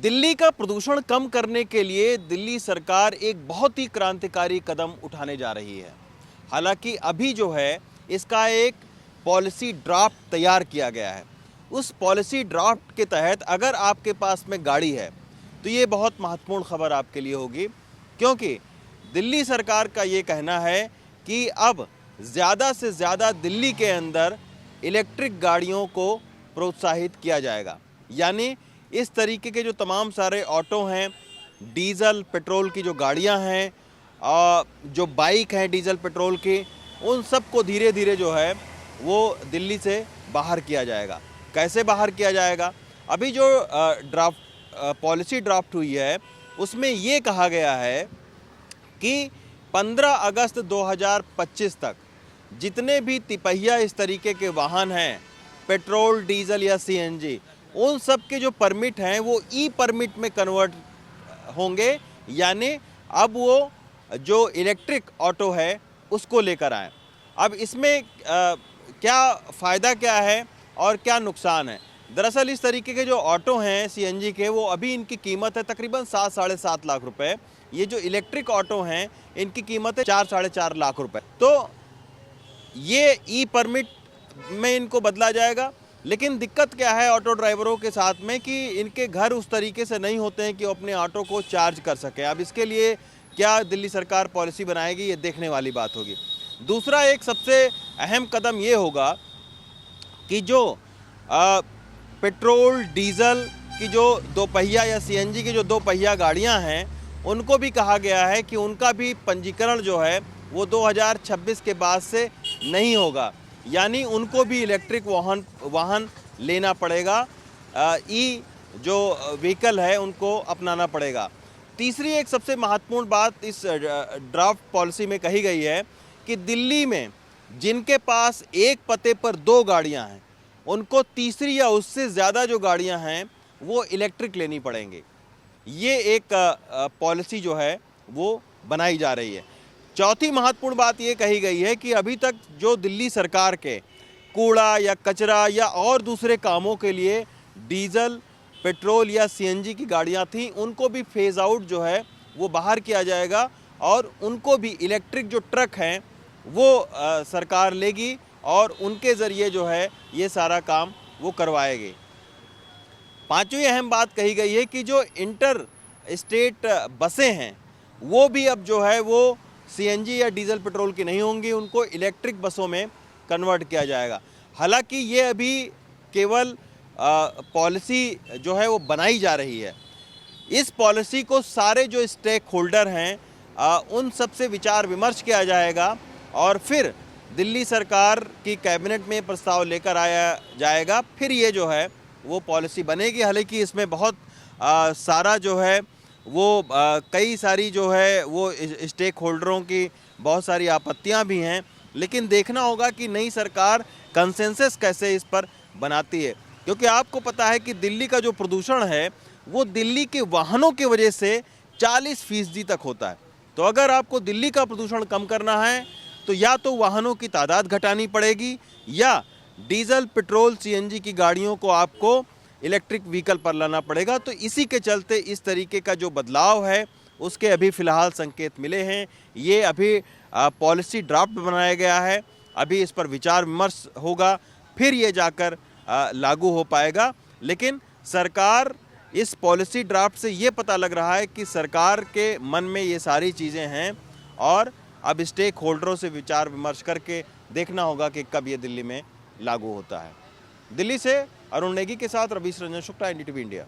दिल्ली का प्रदूषण कम करने के लिए दिल्ली सरकार एक बहुत ही क्रांतिकारी कदम उठाने जा रही है। हालांकि अभी जो है इसका एक पॉलिसी ड्राफ्ट तैयार किया गया है। उस पॉलिसी ड्राफ्ट के तहत अगर आपके पास में गाड़ी है तो ये बहुत महत्वपूर्ण खबर आपके लिए होगी, क्योंकि दिल्ली सरकार का ये कहना है कि अब ज़्यादा से ज़्यादा दिल्ली के अंदर इलेक्ट्रिक गाड़ियों को प्रोत्साहित किया जाएगा। यानी इस तरीके के जो तमाम सारे ऑटो हैं, डीज़ल पेट्रोल की जो गाड़ियां हैं, जो बाइक हैं डीज़ल पेट्रोल की, उन सब को धीरे धीरे जो है वो दिल्ली से बाहर किया जाएगा। कैसे बाहर किया जाएगा? अभी जो पॉलिसी ड्राफ्ट हुई है उसमें ये कहा गया है कि 15 अगस्त 2025 तक जितने भी तिपहिया इस तरीके के वाहन हैं, पेट्रोल, डीजल या सीएनजी, उन सब के जो परमिट हैं वो ई परमिट में कन्वर्ट होंगे। यानी अब वो जो इलेक्ट्रिक ऑटो है उसको लेकर आए। अब इसमें क्या फ़ायदा क्या है और क्या नुकसान है? दरअसल इस तरीके के जो ऑटो हैं सीएनजी के, वो अभी इनकी कीमत है तकरीबन 7 साढ़े 7 लाख रुपए। ये जो इलेक्ट्रिक ऑटो हैं इनकी कीमत है 4 साढ़े 4 लाख रुपए। तो ये ई परमिट में इनको बदला जाएगा। लेकिन दिक्कत क्या है ऑटो ड्राइवरों के साथ में कि इनके घर उस तरीके से नहीं होते हैं कि वो अपने ऑटो को चार्ज कर सकें। अब इसके लिए क्या दिल्ली सरकार पॉलिसी बनाएगी, ये देखने वाली बात होगी। दूसरा एक सबसे अहम कदम ये होगा कि जो पेट्रोल डीजल की जो दोपहिया या सीएनजी की जो दोपहिया गाड़ियां हैं, उनको भी कहा गया है कि उनका भी पंजीकरण जो है वो 2026 के बाद से नहीं होगा। यानी उनको भी इलेक्ट्रिक वाहन लेना पड़ेगा, ई जो व्हीकल है उनको अपनाना पड़ेगा। तीसरी एक सबसे महत्वपूर्ण बात इस ड्राफ्ट पॉलिसी में कही गई है कि दिल्ली में जिनके पास एक पते पर 2 गाड़ियां हैं, उनको तीसरी या उससे ज़्यादा जो गाड़ियां हैं वो इलेक्ट्रिक लेनी पड़ेंगी। ये एक पॉलिसी जो है वो बनाई जा रही है। चौथी महत्वपूर्ण बात ये कही गई है कि अभी तक जो दिल्ली सरकार के कूड़ा या कचरा या और दूसरे कामों के लिए डीजल, पेट्रोल या सीएनजी की गाड़ियां थीं, उनको भी फेज़ आउट जो है वो बाहर किया जाएगा और उनको भी इलेक्ट्रिक जो ट्रक हैं वो सरकार लेगी और उनके ज़रिए जो है ये सारा काम वो करवाएगी। पांचवी अहम बात कही गई है कि जो इंटर स्टेट बसें हैं वो भी अब जो है वो सीएनजी या डीजल पेट्रोल की नहीं होंगी, उनको इलेक्ट्रिक बसों में कन्वर्ट किया जाएगा। हालांकि ये अभी केवल पॉलिसी जो है वो बनाई जा रही है। इस पॉलिसी को सारे जो स्टेक होल्डर हैं उन सब से विचार विमर्श किया जाएगा और फिर दिल्ली सरकार की कैबिनेट में प्रस्ताव लेकर आया जाएगा। फिर ये जो है वो पॉलिसी बनेगी। हालांकि इसमें बहुत सारा जो है वो कई सारी जो है वो स्टेक होल्डरों की बहुत सारी आपत्तियां भी हैं, लेकिन देखना होगा कि नई सरकार कंसेंसस कैसे इस पर बनाती है। क्योंकि आपको पता है कि दिल्ली का जो प्रदूषण है वो दिल्ली के वाहनों की वजह से 40% तक होता है। तो अगर आपको दिल्ली का प्रदूषण कम करना है तो या तो वाहनों की तादाद घटानी पड़ेगी या डीजल, पेट्रोल, सीएनजी की गाड़ियों को आपको इलेक्ट्रिक व्हीकल पर लाना पड़ेगा। तो इसी के चलते इस तरीके का जो बदलाव है उसके अभी फ़िलहाल संकेत मिले हैं। ये अभी पॉलिसी ड्राफ्ट बनाया गया है, अभी इस पर विचार विमर्श होगा, फिर ये जाकर लागू हो पाएगा। लेकिन सरकार इस पॉलिसी ड्राफ्ट से ये पता लग रहा है कि सरकार के मन में ये सारी चीज़ें हैं और अब स्टेक होल्डरों से विचार विमर्श करके देखना होगा कि कब ये दिल्ली में लागू होता है। दिल्ली से अरुण नेगी के साथ रवीश रंजन शुक्ला, एनडीटीवी इंडिया।